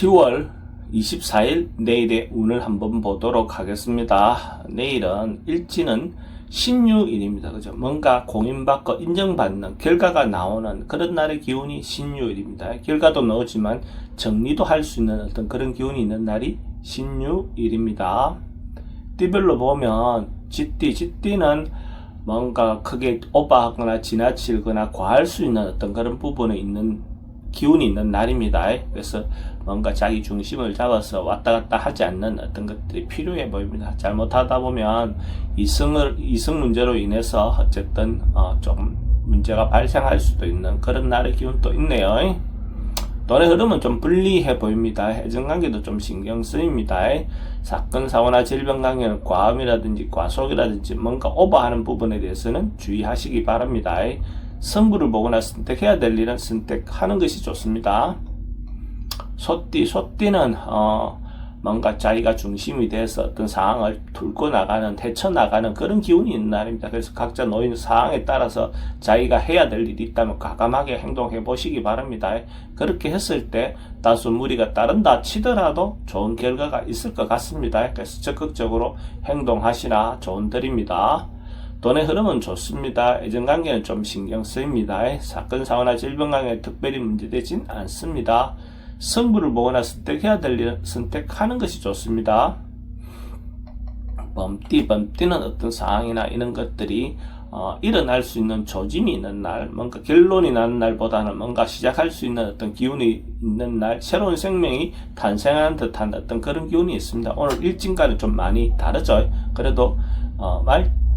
10월 24일 내일의 운을 한번 보도록 하겠습니다. 내일은 일지는 신유일입니다. 그죠? 뭔가 공인받고 인정받는 결과가 나오는 그런 날의 기운이 신유일입니다. 결과도 나오지만 정리도 할 수 있는 어떤 그런 기운이 있는 날이 신유일입니다. 띠별로 보면 쥐띠는 뭔가 크게 오버하거나 지나치거나 과할 수 있는 어떤 그런 부분에 있는 기운이 있는 날입니다. 그래서 뭔가 자기 중심을 잡아서 왔다 갔다 하지 않는 어떤 것들이 필요해 보입니다. 잘못하다 보면 이성 문제로 인해서 어쨌든 좀 문제가 발생할 수도 있는 그런 날의 기운도 있네요. 돈의 흐름은 좀 불리해 보입니다. 애정관계도 좀 신경 쓰입니다. 사건, 사고나 질병 관계는 과음이라든지 과속이라든지 뭔가 오버하는 부분에 대해서는 주의하시기 바랍니다. 승부를 보거나 선택해야 될 일은 선택하는 것이 좋습니다. 소띠는 뭔가 자기가 중심이 돼서 어떤 상황을 뚫고 나가는, 헤쳐나가는 그런 기운이 있는 날입니다. 그래서 각자 놓인 상황에 따라서 자기가 해야 될 일이 있다면 과감하게 행동해 보시기 바랍니다. 그렇게 했을 때 다소 무리가 따른다 치더라도 좋은 결과가 있을 것 같습니다. 그래서 적극적으로 행동하시라 조언드립니다. 돈의 흐름은 좋습니다. 애정관계는 좀 신경 쓰입니다. 사건, 사고나 질병 관계에 특별히 문제되진 않습니다. 승부를 보거나 선택해야 될 일은 선택하는 것이 좋습니다. 범띠는 어떤 상황이나 이런 것들이 일어날 수 있는 조짐이 있는 날, 뭔가 결론이 나는 날보다는 뭔가 시작할 수 있는 어떤 기운이 있는 날, 새로운 생명이 탄생하는 듯한 어떤 그런 기운이 있습니다. 오늘 일진과는 좀 많이 다르죠. 그래도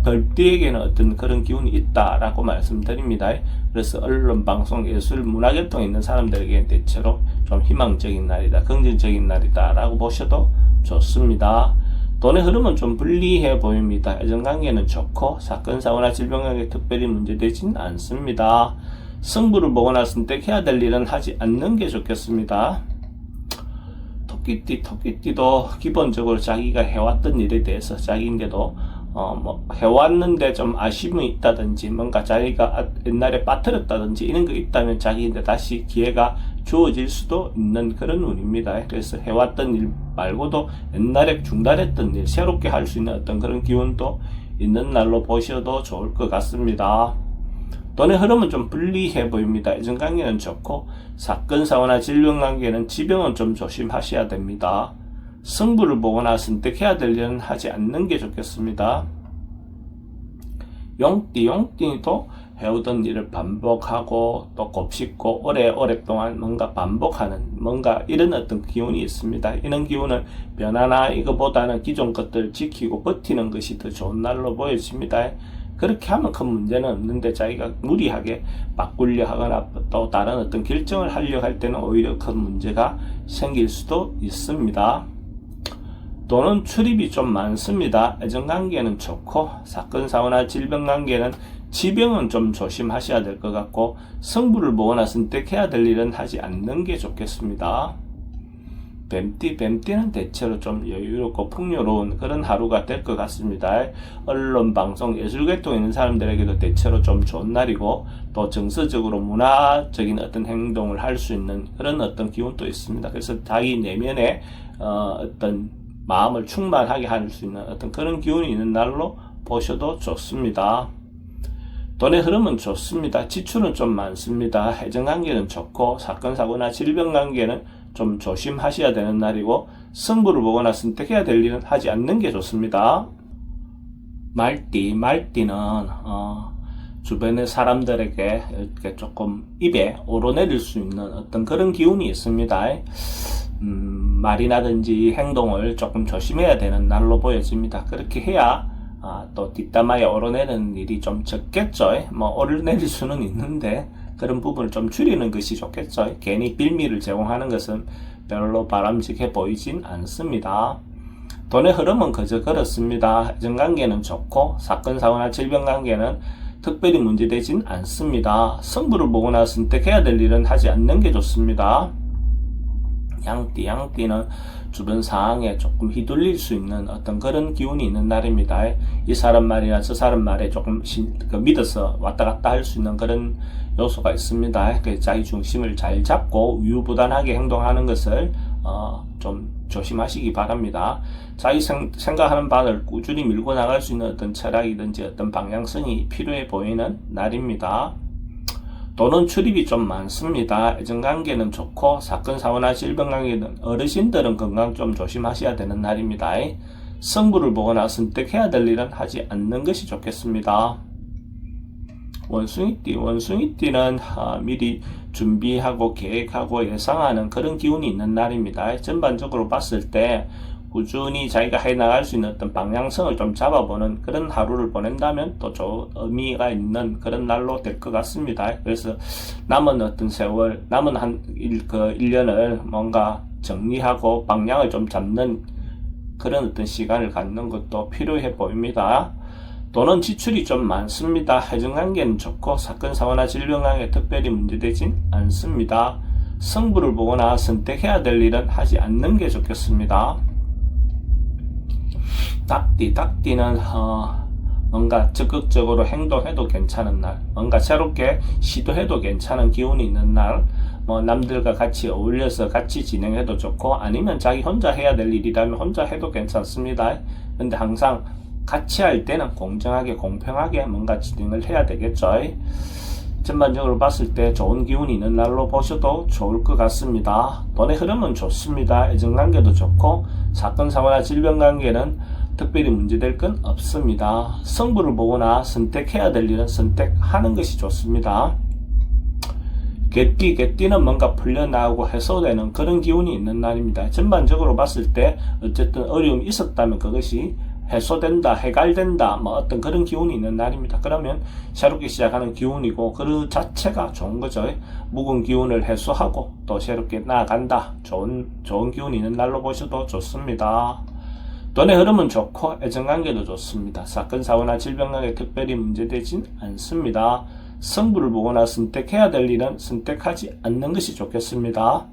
별띠에게는 어떤 그런 기운이 있다라고 말씀드립니다. 그래서 언론, 방송, 예술, 문화계통에 있는 사람들에게 대체로 좀 희망적인 날이다, 긍정적인 날이다 라고 보셔도 좋습니다. 돈의 흐름은 좀 불리해 보입니다. 애정관계는 좋고 사건, 사고나 질병 관계에 특별히 문제되진 않습니다. 승부를 보거나 선택해야 될 일은 하지 않는 게 좋겠습니다. 토끼띠도 기본적으로 자기가 해왔던 일에 대해서 자기인데도 해왔는데 좀 아쉬움이 있다든지 뭔가 자기가 옛날에 빠뜨렸다든지 이런 거 있다면 자기인데 다시 기회가 주어질 수도 있는 그런 운입니다. 그래서 해왔던 일 말고도 옛날에 중단했던 일 새롭게 할 수 있는 어떤 그런 기운도 있는 날로 보셔도 좋을 것 같습니다. 돈의 흐름은 좀 불리해 보입니다. 애정관계는 좋고 사건, 사고나 질병 관계는 지병은 좀 조심하셔야 됩니다. 승부를 보거나 선택해야 될 일은 하지 않는 게 좋겠습니다. 용띠도 해오던 일을 반복하고 또 곱씹고 오랫동안 뭔가 반복하는 뭔가 이런 어떤 기운이 있습니다. 이런 기운은 변화나 이거보다는 기존 것들을 지키고 버티는 것이 더 좋은 날로 보여집니다. 그렇게 하면 큰 문제는 없는데 자기가 무리하게 바꾸려 하거나 또 다른 어떤 결정을 하려고 할 때는 오히려 큰 문제가 생길 수도 있습니다. 돈은 출입이 좀 많습니다. 애정관계는 좋고 사건, 사고나 질병 관계는 지병은 좀 조심하셔야 될 것 같고 승부를 보거나 선택해야 될 일은 하지 않는 게 좋겠습니다. 뱀띠는 대체로 좀 여유롭고 풍요로운 그런 하루가 될 것 같습니다. 언론, 방송, 예술계통에 있는 사람들에게도 대체로 좀 좋은 날이고 또 정서적으로 문화적인 어떤 행동을 할 수 있는 그런 어떤 기운도 있습니다. 그래서 자기 내면에 어떤 마음을 충만하게 할 수 있는 어떤 그런 기운이 있는 날로 보셔도 좋습니다. 돈의 흐름은 좋습니다. 지출은 좀 많습니다. 애정관계는 좋고 사건, 사고나 질병 관계는 좀 조심하셔야 되는 날이고 승부를 보거나 선택해야 될 일은 하지 않는 게 좋습니다. 말띠는 주변의 사람들에게 이렇게 조금 입에 오르내릴 수 있는 어떤 그런 기운이 있습니다. 말이라든지 행동을 조금 조심해야 되는 날로 보여집니다. 그렇게 해야 또 뒷담화에 오르내리는 일이 좀 적겠죠. 오르내릴 수는 있는데 그런 부분을 좀 줄이는 것이 좋겠죠. 괜히 빌미를 제공하는 것은 별로 바람직해 보이진 않습니다. 돈의 흐름은 그저 그렇습니다. 애정관계는 좋고 사건, 사고나 질병 관계는 특별히 문제되진 않습니다. 승부를 보거나 선택해야 될 일은 하지 않는 게 좋습니다. 양띠는 주변 상황에 조금 휘둘릴 수 있는 어떤 그런 기운이 있는 날입니다. 이 사람 말이나 저 사람 말에 조금 믿어서 왔다 갔다 할 수 있는 그런 요소가 있습니다. 자기 중심을 잘 잡고 우유부단하게 행동하는 것을 좀 조심하시기 바랍니다. 자기 생각하는 바를 꾸준히 밀고 나갈 수 있는 어떤 철학이든지 어떤 방향성이 필요해 보이는 날입니다. 돈은 출입이 좀 많습니다. 애정관계는 좋고 사건, 사고나 질병관계는 어르신들은 건강 좀 조심하셔야 되는 날입니다. 승부를 보거나 선택해야 될 일은 하지 않는 것이 좋겠습니다. 원숭이띠는 미리 준비하고 계획하고 예상하는 그런 기운이 있는 날입니다. 전반적으로 봤을 때 꾸준히 자기가 해나갈 수 있는 어떤 방향성을 좀 잡아보는 그런 하루를 보낸다면 또 의미가 있는 그런 날로 될 것 같습니다. 그래서 남은 어떤 세월, 남은 1년을 뭔가 정리하고 방향을 좀 잡는 그런 어떤 시간을 갖는 것도 필요해 보입니다. 돈은 지출이 좀 많습니다. 해정관계는 좋고 사건, 사고나 질병관계 특별히 문제되진 않습니다. 승부를 보거나 선택해야 될 일은 하지 않는 게 좋겠습니다. 닭띠는 뭔가 적극적으로 행동해도 괜찮은 날, 뭔가 새롭게 시도해도 괜찮은 기운이 있는 날, 남들과 같이 어울려서 같이 진행해도 좋고 아니면 자기 혼자 해야 될 일이라면 혼자 해도 괜찮습니다. 근데 항상 같이 할 때는 공정하게 공평하게 뭔가 진행을 해야 되겠죠. 전반적으로 봤을 때 좋은 기운이 있는 날로 보셔도 좋을 것 같습니다. 돈의 흐름은 좋습니다. 애정관계도 좋고 사건, 사고나 질병관계는 특별히 문제될 건 없습니다. 승부를 보거나 선택해야 될 일은 선택하는 것이 좋습니다. 개띠는 뭔가 풀려나오고 해소되는 그런 기운이 있는 날입니다. 전반적으로 봤을 때 어쨌든 어려움이 있었다면 그것이 해소된다, 해갈된다, 어떤 그런 기운이 있는 날입니다. 그러면 새롭게 시작하는 기운이고 그 자체가 좋은 거죠. 묵은 기운을 해소하고 또 새롭게 나아간다. 좋은 기운이 있는 날로 보셔도 좋습니다. 돈의 흐름은 좋고 애정관계도 좋습니다. 사건, 사고나 질병관계 특별히 문제되진 않습니다. 승부를 보거나 선택해야 될 일은 선택하지 않는 것이 좋겠습니다.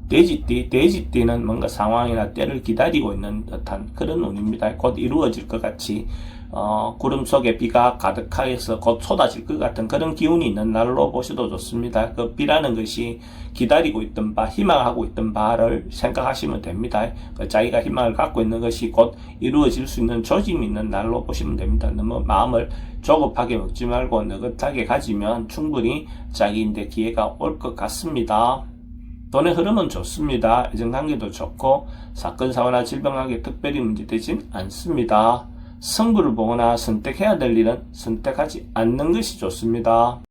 돼지띠는 뭔가 상황이나 때를 기다리고 있는 듯한 그런 운입니다. 곧 이루어질 것 같이 구름 속에 비가 가득하여서 곧 쏟아질 것 같은 그런 기운이 있는 날로 보셔도 좋습니다. 그 비라는 것이 기다리고 있던 바, 희망하고 있던 바를 생각하시면 됩니다. 자기가 희망을 갖고 있는 것이 곧 이루어질 수 있는 조짐이 있는 날로 보시면 됩니다. 너무 마음을 조급하게 먹지 말고 느긋하게 가지면 충분히 자기인데 기회가 올 것 같습니다. 돈의 흐름은 좋습니다. 애정관계도 좋고 사건, 사고나 질병관계 특별히 문제되진 않습니다. 승부를 보거나 선택해야 될 일은 선택하지 않는 것이 좋습니다.